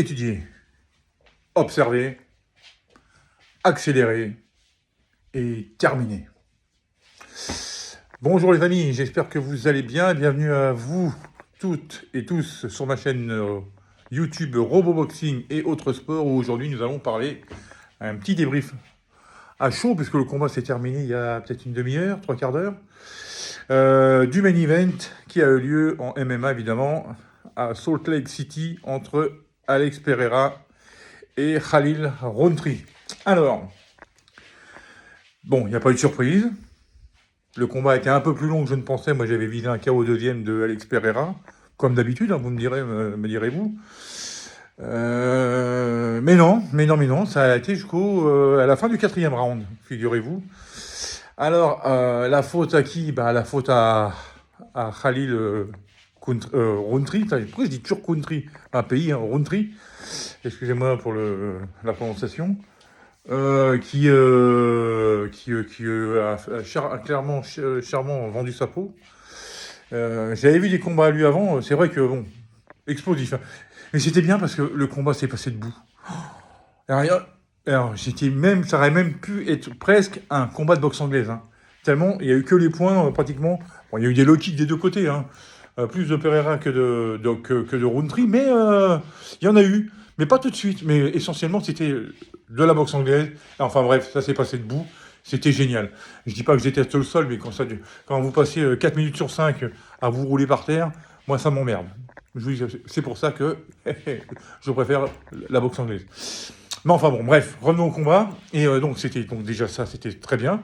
étudier, observer, accélérer et terminer. Bonjour les amis, j'espère que vous allez bien. Bienvenue à vous toutes et tous sur ma chaîne YouTube Roboboxing et autres sports où aujourd'hui nous allons parler un petit débrief à chaud puisque le combat s'est terminé il y a peut-être une demi-heure, trois quarts d'heure, du main event qui a eu lieu en MMA évidemment à Salt Lake City entre Alex Pereira et Khalil Rountree. Alors, bon, il n'y a pas eu de surprise. Le combat a été un peu plus long que je ne pensais. Moi, j'avais visé un KO deuxième de Alex Pereira, comme d'habitude, hein, vous me direz-vous. Mais non, ça a été à la fin du quatrième round, figurez-vous. Alors, la faute à qui? La faute à Khalil Rountree. Pourquoi je dis toujours Rountree? Un pays, hein, Rountree. Excusez-moi pour la prononciation. Qui a clairement chèrement vendu sa peau. J'avais vu des combats à lui avant, c'est vrai que, bon, explosif. Hein. Mais c'était bien parce que le combat s'est passé debout. Alors ça aurait même pu être presque un combat de boxe anglaise. Hein. Tellement, il n'y a eu que les points, pratiquement. Bon, il y a eu des low kicks des deux côtés, hein. Plus de Pereira que de Rountree, mais il y en a eu. Mais pas tout de suite, mais essentiellement, c'était de la boxe anglaise. Enfin bref, ça s'est passé debout. C'était génial. Je dis pas que je déteste le sol, mais quand vous passez 4 minutes sur 5 à vous rouler par terre, moi, ça m'emmerde. C'est pour ça que je préfère la boxe anglaise. Mais enfin bon, bref, revenons au combat. Et donc déjà ça, c'était très bien.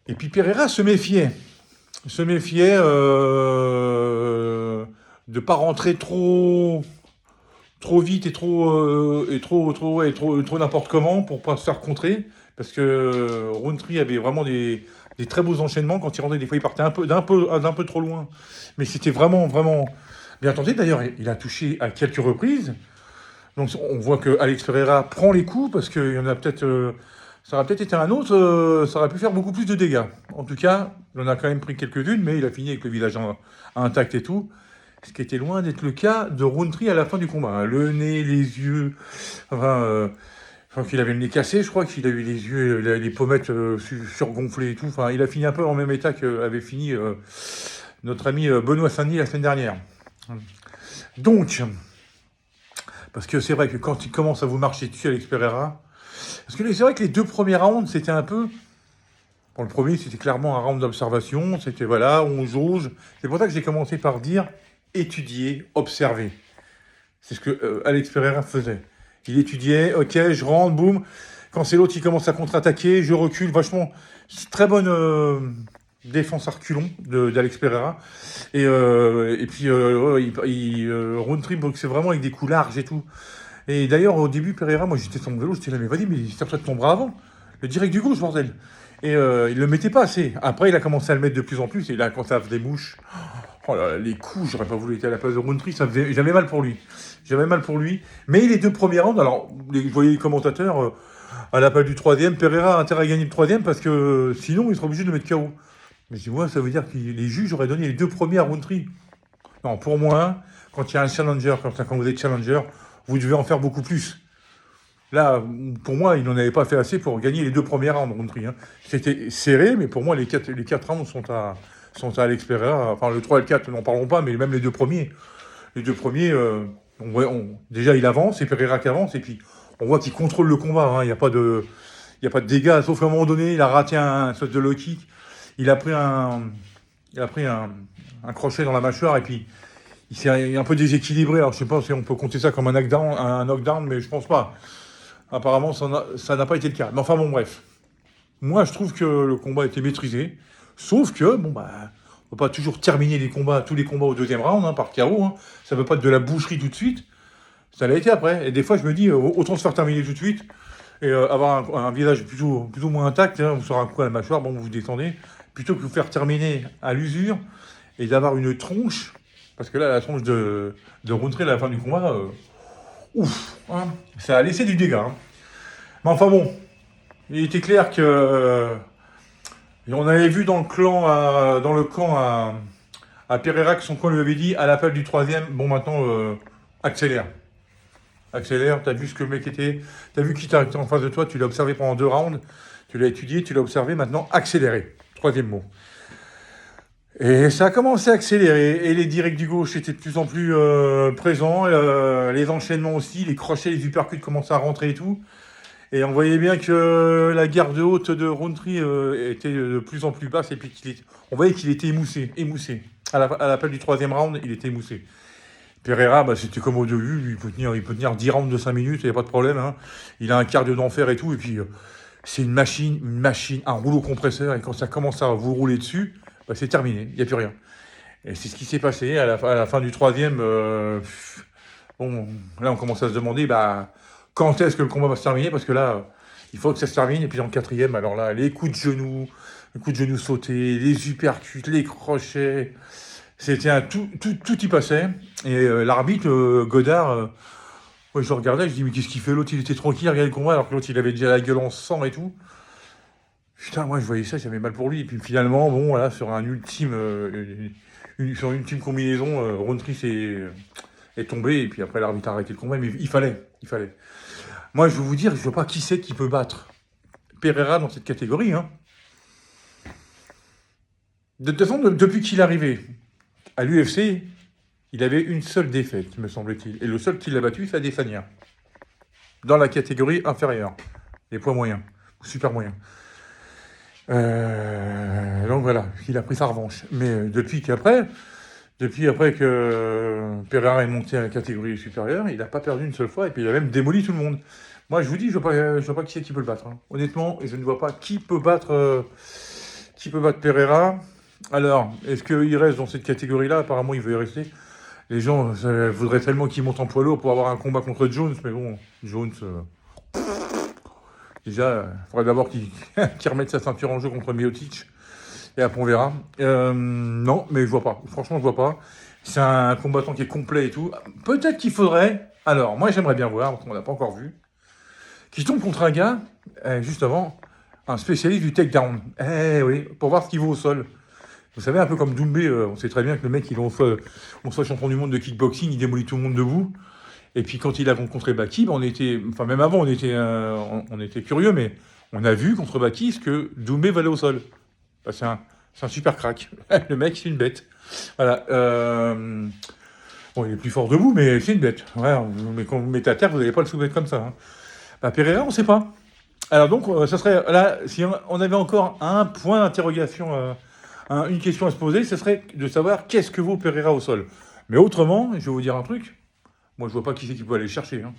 Et puis Pereira se méfiait de pas rentrer trop vite et trop n'importe comment pour pas se faire contrer, parce que Rountree avait vraiment des très beaux enchaînements. Quand il rentrait, des fois il partait d'un peu trop loin, mais c'était vraiment bien tenté. D'ailleurs, il a touché à quelques reprises, donc on voit que Alex Pereira prend les coups, parce qu'il y en a peut-être ça aurait peut-être été un autre, ça aurait pu faire beaucoup plus de dégâts. En tout cas, il en a quand même pris quelques-unes, mais il a fini avec le visage intact et tout. Ce qui était loin d'être le cas de Rountree à la fin du combat. Le nez, les yeux, je crois qu'il avait le nez cassé, je crois qu'il a eu les yeux, les pommettes surgonflées et tout. Enfin, il a fini un peu en même état qu'avait fini notre ami Benoît Saint-Denis la semaine dernière. Donc, parce que c'est vrai que quand il commence à vous marcher dessus, Alex Pereira, parce que c'est vrai que les deux premiers rounds, c'était un peu... Bon, le premier, c'était clairement un round d'observation, c'était voilà, on jauge. C'est pour ça que j'ai commencé par dire étudier, observer. C'est ce que Alex Pereira faisait. Il étudiait, ok, je rentre, boum. Quand c'est l'autre qui commence à contre-attaquer, je recule, vachement. Très bonne défense à reculons d'Alex Pereira. Et puis, Rountree boxait vraiment avec des coups larges et tout. Et d'ailleurs, au début, Pereira, moi j'étais sur mon vélo, j'étais là, mais vas-y, mais tire-toi de ton bras avant. Le direct du gauche, bordel. Et il le mettait pas assez. Après, il a commencé à le mettre de plus en plus, et il a commencé à faire des mouches. Oh là là, les coups, j'aurais pas voulu être à la place de Rountree, j'avais mal pour lui. Mais les deux premiers rounds, alors, vous voyez les commentateurs, à l'appel du troisième, Pereira a intérêt à gagner le troisième parce que sinon, il sera obligé de le mettre KO. Mais je dis, moi, ça veut dire que les juges auraient donné les deux premiers à Rountree. Non, pour moi, quand il y a un challenger, quand vous êtes challenger, vous devez en faire beaucoup plus. Là, pour moi, il n'en avait pas fait assez pour gagner les deux premiers rounds, Rountree. Hein. C'était serré, mais pour moi, les quatre rounds sont à Alex Pereira. Enfin, le 3 et le 4, n'en parlons pas, mais même les deux premiers. Les deux premiers, déjà, il avance, c'est Pereira qui avance, et puis on voit qu'il contrôle le combat. Hein. Il n'y a pas de dégâts, sauf qu'à un moment donné, il a raté un sorte de low kick. Il a pris un crochet dans la mâchoire, et puis il s'est un peu déséquilibré. Alors, je sais pas si on peut compter ça comme un knockdown, mais je pense pas. Apparemment, ça n'a pas été le cas. Mais enfin, bon, bref. Moi, je trouve que le combat a été maîtrisé. Sauf que, on ne peut pas toujours terminer tous les combats au deuxième round, hein, par KO. Hein. Ça ne veut pas être de la boucherie tout de suite. Ça l'a été après. Et des fois, je me dis, autant se faire terminer tout de suite et avoir un visage plus ou moins intact. Hein, vous sortez un coup à la mâchoire, bon, vous vous détendez. Plutôt que vous faire terminer à l'usure et d'avoir une tronche. Parce que là, la tronche de Rountree à la fin du combat, ouf, hein, ça a laissé du dégât. Hein. Mais enfin bon, il était clair que on avait vu dans le camp à Pereira que son camp lui avait dit à l'appel du troisième, bon maintenant accélère. accélère, t'as vu ce que le mec était, t'as vu qui était en face de toi, tu l'as observé pendant 2 rounds, tu l'as étudié, tu l'as observé, maintenant accélérer. Troisième mot. Et ça a commencé à accélérer, et les directs du gauche étaient de plus en plus présents, les enchaînements aussi, les crochets, les uppercuts commençaient à rentrer et tout. Et on voyait bien que la garde haute de Rountree était de plus en plus basse, et puis on voyait qu'il était émoussé. À l'appel du troisième round, il était émoussé. Pereira, bah, c'était comme au début, lui, il peut tenir 10 rounds de 5 minutes, il n'y a pas de problème. Hein. Il a un cardio d'enfer et tout, et puis c'est une machine, un rouleau compresseur, et quand ça commence à vous rouler dessus, bah, c'est terminé, il n'y a plus rien. Et c'est ce qui s'est passé à la fin du troisième. Bon, là, on commence à se demander quand est-ce que le combat va se terminer, parce que là, il faut que ça se termine. Et puis dans le quatrième, alors là, les coups de genoux sautés, les uppercuts, les crochets, c'était tout y passait. Et l'arbitre, Godard, moi, je le regardais, je dis, mais qu'est-ce qu'il fait l'autre? Il était tranquille, il regardait le combat, alors que l'autre, il avait déjà la gueule en sang et tout. Putain, moi, je voyais ça, j'avais mal pour lui. Et puis finalement, bon, voilà, sur une ultime combinaison, Rountree est tombé. Et puis après, l'arbitre a arrêté le combat. Mais il fallait. Moi, je vais vous dire, je ne vois pas qui c'est qui peut battre Pereira dans cette catégorie. Hein. De toute façon, depuis qu'il est arrivé à l'UFC, il avait une seule défaite, me semble-t-il. Et le seul qui l'a battu, c'est Adesanya. Dans la catégorie inférieure. Les poids moyens. Super moyens. Donc voilà, il a pris sa revanche. Mais depuis après que Pereira est monté à la catégorie supérieure, il n'a pas perdu une seule fois, et puis il a même démoli tout le monde. Moi, je vous dis, je vois pas qui c'est qui peut le battre. Hein. Honnêtement, je ne vois pas qui peut battre Pereira. Alors, est-ce qu'il reste dans cette catégorie-là? Apparemment, il veut y rester. Les gens voudraient tellement qu'il monte en poids lourd pour avoir un combat contre Jones, mais bon, Jones... Déjà, il faudrait d'abord qu'il remette sa ceinture en jeu contre Miocic. Et après, on verra. Non, mais je vois pas. Franchement, je vois pas. C'est un combattant qui est complet et tout. Peut-être qu'il faudrait... Alors, moi, j'aimerais bien voir, parce qu'on l'a pas encore vu, qui tombe contre un gars, juste avant, un spécialiste du takedown. Oui, pour voir ce qu'il vaut au sol. Vous savez, un peu comme Doumbé, on sait très bien que le mec, on soit champion du monde de kickboxing, il démolit tout le monde debout. Et puis quand il a rencontré Baki, même avant, on était curieux, mais on a vu contre Baki ce que Doumbé valait au sol. C'est un super crack. Le mec, c'est une bête. Voilà. Bon, il est plus fort debout, mais c'est une bête. Ouais, mais quand vous le mettez à terre, vous n'allez pas le soumettre comme ça. Hein. Pereira, on ne sait pas. Alors donc, ça serait là, si on avait encore un point d'interrogation, une question à se poser, ce serait de savoir qu'est-ce que vaut Pereira au sol. Mais autrement, je vais vous dire un truc. Moi, je vois pas qui c'est qui peut aller le chercher. Hein.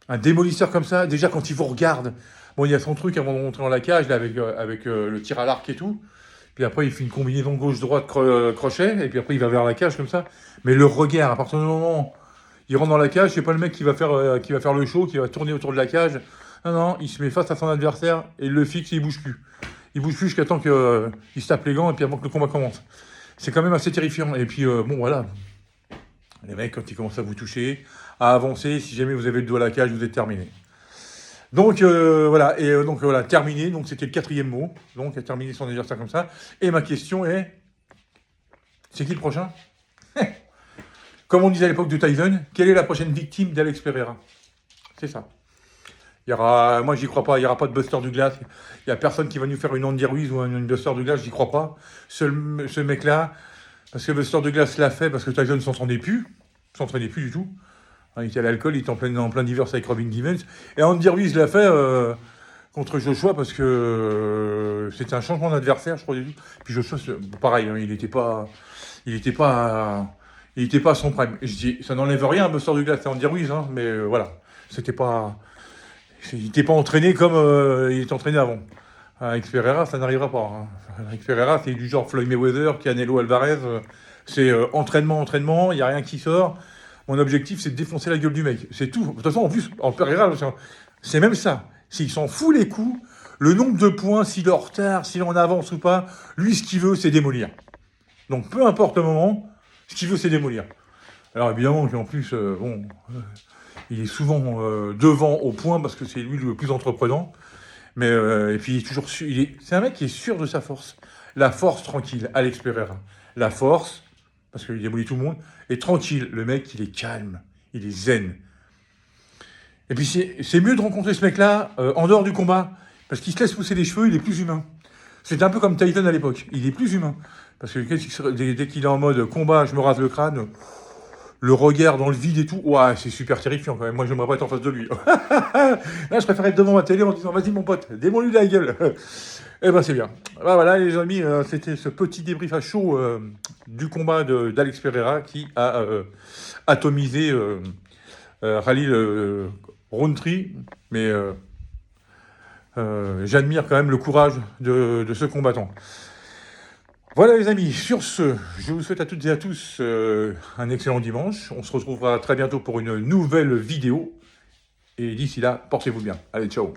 Un démolisseur comme ça, déjà quand il vous regarde, bon, il y a son truc avant de rentrer dans la cage, là, avec le tir à l'arc et tout. Puis après, il fait une combinaison gauche-droite crochet, et puis après, il va vers la cage comme ça. Mais le regard, à partir du moment où il rentre dans la cage, c'est pas le mec qui va faire le show, qui va tourner autour de la cage. Non, il se met face à son adversaire, et il le fixe et il bouge plus. Il bouge plus jusqu'à temps qu'il se tape les gants, et puis avant que le combat commence. C'est quand même assez terrifiant. Et puis, bon, voilà. Les mecs, quand ils commencent à vous toucher, à avancer, si jamais vous avez le dos à la cage, vous êtes terminé. Donc voilà, terminé. Donc c'était le quatrième mot. Donc a terminé son adversaire comme ça. Et ma question est, c'est qui le prochain? Comme on disait à l'époque de Tyson, quelle est la prochaine victime d'Alex Pereira? C'est ça. Moi j'y crois pas, il n'y aura pas de Buster Douglas. Il n'y a personne qui va nous faire une Andy Ruiz ou une Buster Douglas, j'y crois pas. Ce mec-là, parce que Buster Douglas l'a fait, parce que Tyson ne s'entraînait plus du tout. Il était à l'alcool, il était en plein divorce avec Robin Givens. Et Andy Ruiz l'a fait contre Joshua parce que c'était un changement d'adversaire, je crois. Puis Joshua, pareil, hein, il n'était pas à son prime. Je dis, ça n'enlève rien à Buster Douglas et Andy Ruiz, hein, mais voilà, il n'était pas entraîné comme il était entraîné avant. Avec Pereira, ça n'arrivera pas. Hein. Avec Pereira, c'est du genre Floyd Mayweather, Canelo Alvarez. C'est entraînement, il n'y a rien qui sort. Mon objectif, c'est de défoncer la gueule du mec. C'est tout. De toute façon, en plus, en Pereira, c'est même ça. S'il s'en fout les coups, le nombre de points, s'il est en retard, s'il en avance ou pas, lui, ce qu'il veut, c'est démolir. Donc, peu importe le moment, ce qu'il veut, c'est démolir. Alors, évidemment, en plus, il est souvent devant au point parce que c'est lui le plus entreprenant. Mais et puis il est toujours sûr. C'est un mec qui est sûr de sa force. La force tranquille, Alex Pereira. La force, parce qu'il démolit tout le monde. Et tranquille, le mec, il est calme, il est zen. Et puis c'est mieux de rencontrer ce mec-là en dehors du combat, parce qu'il se laisse pousser les cheveux, il est plus humain. C'était un peu comme Titan à l'époque, il est plus humain. Parce que dès qu'il est en mode combat, je me rase le crâne, le regard dans le vide et tout, ouais, c'est super terrifiant quand même. Moi, j'aimerais pas être en face de lui. Là, je préfère être devant ma télé en disant, vas-y mon pote, démons-lui la gueule. Eh ben, c'est bien. Ah, voilà, les amis, c'était ce petit débrief à chaud du combat d'Alex Pereira qui a atomisé Khalil Rountree. Mais j'admire quand même le courage de ce combattant. Voilà les amis, sur ce, je vous souhaite à toutes et à tous un excellent dimanche. On se retrouvera très bientôt pour une nouvelle vidéo. Et d'ici là, portez-vous bien. Allez, ciao.